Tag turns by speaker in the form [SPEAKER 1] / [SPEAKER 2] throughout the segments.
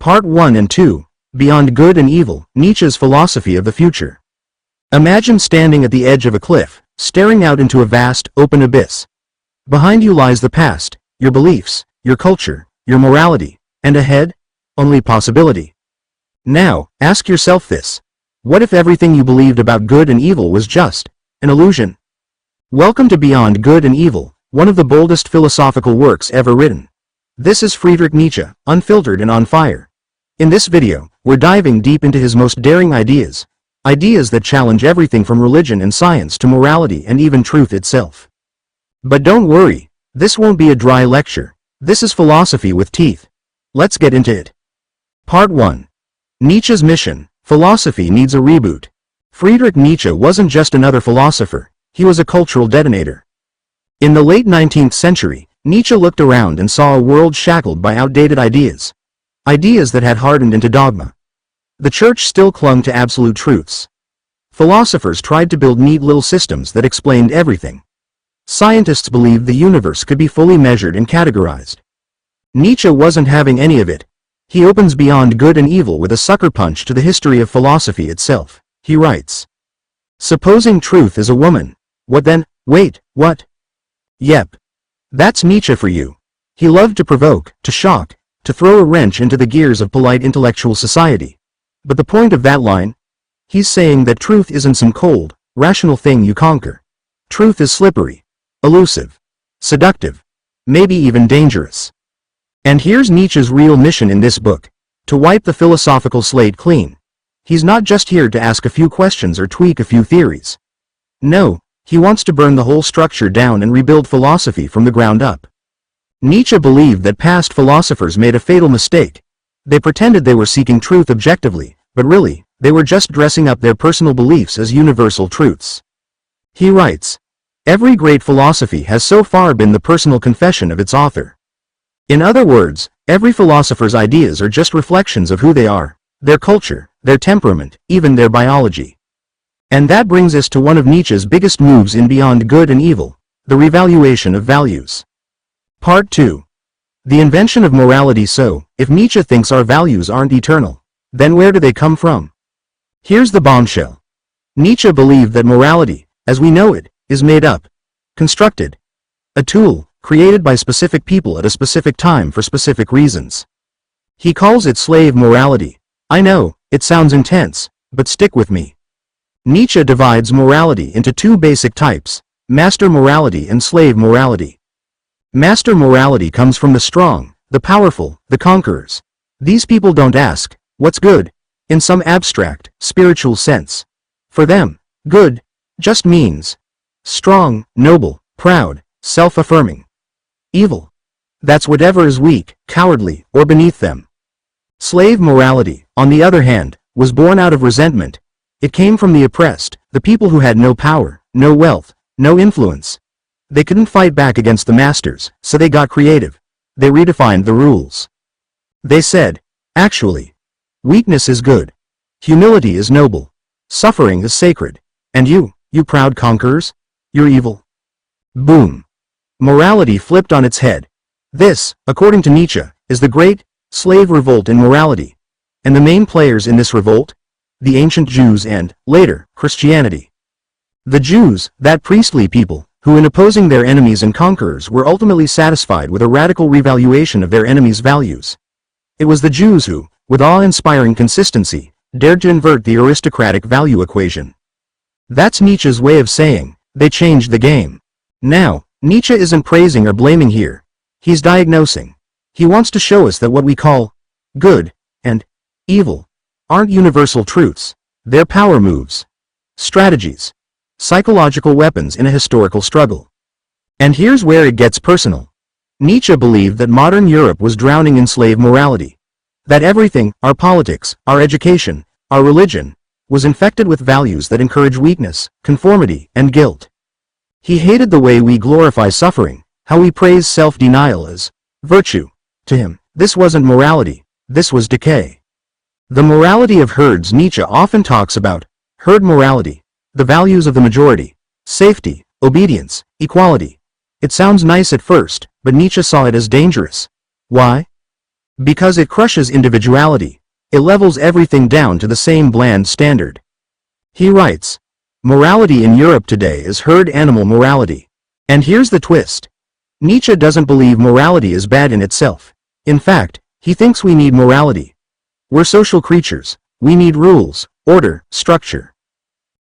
[SPEAKER 1] Part 1 and 2, Beyond Good and Evil, Nietzsche's Philosophy of the Future. Imagine standing at the edge of a cliff, staring out into a vast, open abyss. Behind you lies the past, your beliefs, your culture, your morality, and ahead, only possibility. Now, ask yourself this. What if everything you believed about good and evil was just an illusion? Welcome to Beyond Good and Evil, one of the boldest philosophical works ever written. This is Friedrich Nietzsche, unfiltered and on fire. In this video, we're diving deep into his most daring ideas that challenge everything from religion and science to morality and even truth itself. But don't worry, this won't be a dry lecture. This is philosophy with teeth. Let's get into it. Part 1. Nietzsche's mission. Philosophy needs a reboot. Friedrich Nietzsche wasn't just another philosopher, he was a cultural detonator. In the late 19th century, Nietzsche looked around and saw a world shackled by outdated ideas. Ideas that had hardened into dogma. The church still clung to absolute truths. Philosophers tried to build neat little systems that explained everything. Scientists believed the universe could be fully measured and categorized. Nietzsche wasn't having any of it. He opens Beyond Good and Evil with a sucker punch to the history of philosophy itself. He writes, "Supposing truth is a woman, what then? Wait, what? Yep. That's Nietzsche for you. He loved to provoke, to shock, to throw a wrench into the gears of polite intellectual society. But the point of that line? He's saying that truth isn't some cold, rational thing you conquer. Truth is slippery, elusive, seductive, maybe even dangerous. And here's Nietzsche's real mission in this book, to wipe the philosophical slate clean. He's not just here to ask a few questions or tweak a few theories. No, he wants to burn the whole structure down and rebuild philosophy from the ground up. Nietzsche believed that past philosophers made a fatal mistake. They pretended they were seeking truth objectively, but really, they were just dressing up their personal beliefs as universal truths. He writes, "Every great philosophy has so far been the personal confession of its author." In other words, every philosopher's ideas are just reflections of who they are, their culture, their temperament, even their biology. And that brings us to one of Nietzsche's biggest moves in Beyond Good and Evil, the revaluation of values. Part 2. The invention of morality. So, if Nietzsche thinks our values aren't eternal, then where do they come from? Here's the bombshell. Nietzsche believed that morality, as we know it, is made up, constructed, a tool, created by specific people at a specific time for specific reasons. He calls it slave morality. I know, it sounds intense, but stick with me. Nietzsche divides morality into two basic types, master morality and slave morality. Master morality comes from the strong, the powerful, the conquerors. These people don't ask, what's good, in some abstract, spiritual sense. For them, good just means strong, noble, proud, self-affirming. Evil, that's whatever is weak, cowardly, or beneath them. Slave morality, on the other hand, was born out of resentment. It came from the oppressed, the people who had no power, no wealth, no influence. They couldn't fight back against the masters, so they got creative. They redefined the rules. They said, actually, weakness is good. Humility is noble. Suffering is sacred. And you proud conquerors, you're evil. Boom. Morality flipped on its head. This, according to Nietzsche, is the great slave revolt in morality. And the main players in this revolt? The ancient Jews and, later, Christianity. The Jews, that priestly people, who in opposing their enemies and conquerors were ultimately satisfied with a radical revaluation of their enemies' values. It was the Jews who, with awe-inspiring consistency, dared to invert the aristocratic value equation. That's Nietzsche's way of saying, they changed the game. Now, Nietzsche isn't praising or blaming here. He's diagnosing. He wants to show us that what we call good and evil aren't universal truths. They're power moves, strategies, psychological weapons in a historical struggle. And here's where it gets personal. Nietzsche believed that modern Europe was drowning in slave morality. That everything, our politics, our education, our religion, was infected with values that encourage weakness, conformity, and guilt. He hated the way we glorify suffering, how we praise self-denial as virtue. To him, this wasn't morality, this was decay. The morality of herds. Nietzsche often talks about herd morality, the values of the majority, safety, obedience, equality. It sounds nice at first, but Nietzsche saw it as dangerous. Why? Because it crushes individuality. It levels everything down to the same bland standard. He writes, morality in Europe today is herd animal morality. And here's the twist. Nietzsche doesn't believe morality is bad in itself. In fact, he thinks we need morality. We're social creatures. We need rules, order, structure.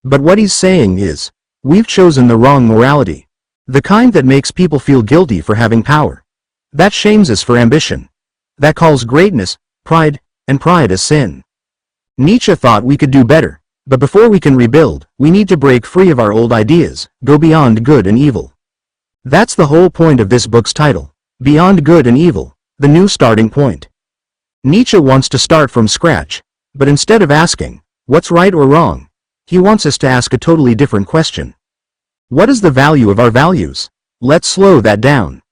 [SPEAKER 1] But what he's saying is, we've chosen the wrong morality. The kind that makes people feel guilty for having power. That shames us for ambition. That calls greatness, pride, and pride as sin. Nietzsche thought we could do better, but before we can rebuild, we need to break free of our old ideas, go beyond good and evil. That's the whole point of this book's title, Beyond Good and Evil, the new starting point. Nietzsche wants to start from scratch, but instead of asking, what's right or wrong, he wants us to ask a totally different question. What is the value of our values? Let's slow that down.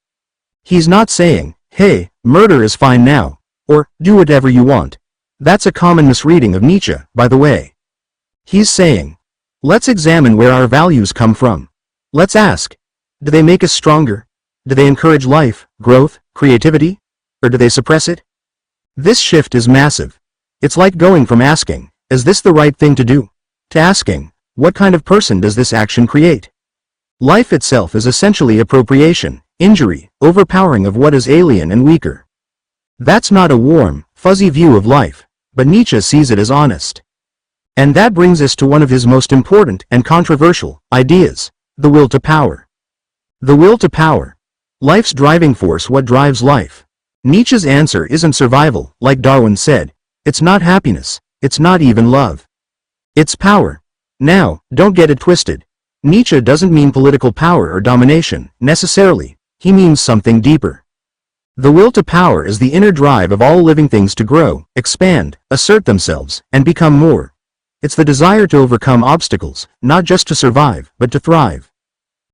[SPEAKER 1] He's not saying, hey, murder is fine now, or do whatever you want. That's a common misreading of Nietzsche, by the way. He's saying, let's examine where our values come from. Let's ask, do they make us stronger? Do they encourage life, growth, creativity? Or do they suppress it? This shift is massive. It's like going from asking, is this the right thing to do? To asking, what kind of person does this action create? Life itself is essentially appropriation, injury, overpowering of what is alien and weaker. That's not a warm, fuzzy view of life, but Nietzsche sees it as honest. And that brings us to one of his most important and controversial ideas, the will to power. The will to power. Life's driving force, what drives life? Nietzsche's answer isn't survival, like Darwin said. It's not happiness. It's not even love. It's power. Now, don't get it twisted. Nietzsche doesn't mean political power or domination, necessarily. He means something deeper. The will to power is the inner drive of all living things to grow, expand, assert themselves, and become more. It's the desire to overcome obstacles, not just to survive, but to thrive.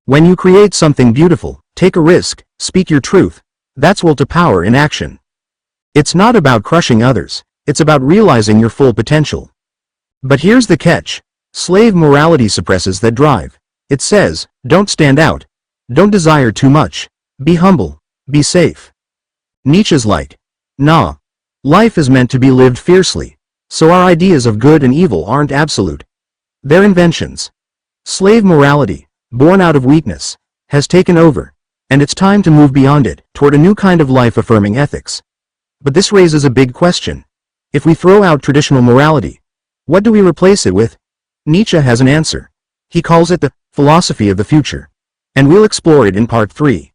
[SPEAKER 1] When you create something beautiful, take a risk, speak your truth, that's will to power in action. It's not about crushing others, it's about realizing your full potential. But here's the catch. Slave morality suppresses that drive. It says, don't stand out. Don't desire too much. Be humble. Be safe. Nietzsche's like, nah. Life is meant to be lived fiercely. So our ideas of good and evil aren't absolute. They're inventions. Slave morality, born out of weakness, has taken over, and it's time to move beyond it, toward a new kind of life-affirming ethics. But this raises a big question. If we throw out traditional morality, what do we replace it with? Nietzsche has an answer. He calls it the philosophy of the future. And we'll explore it in part 3.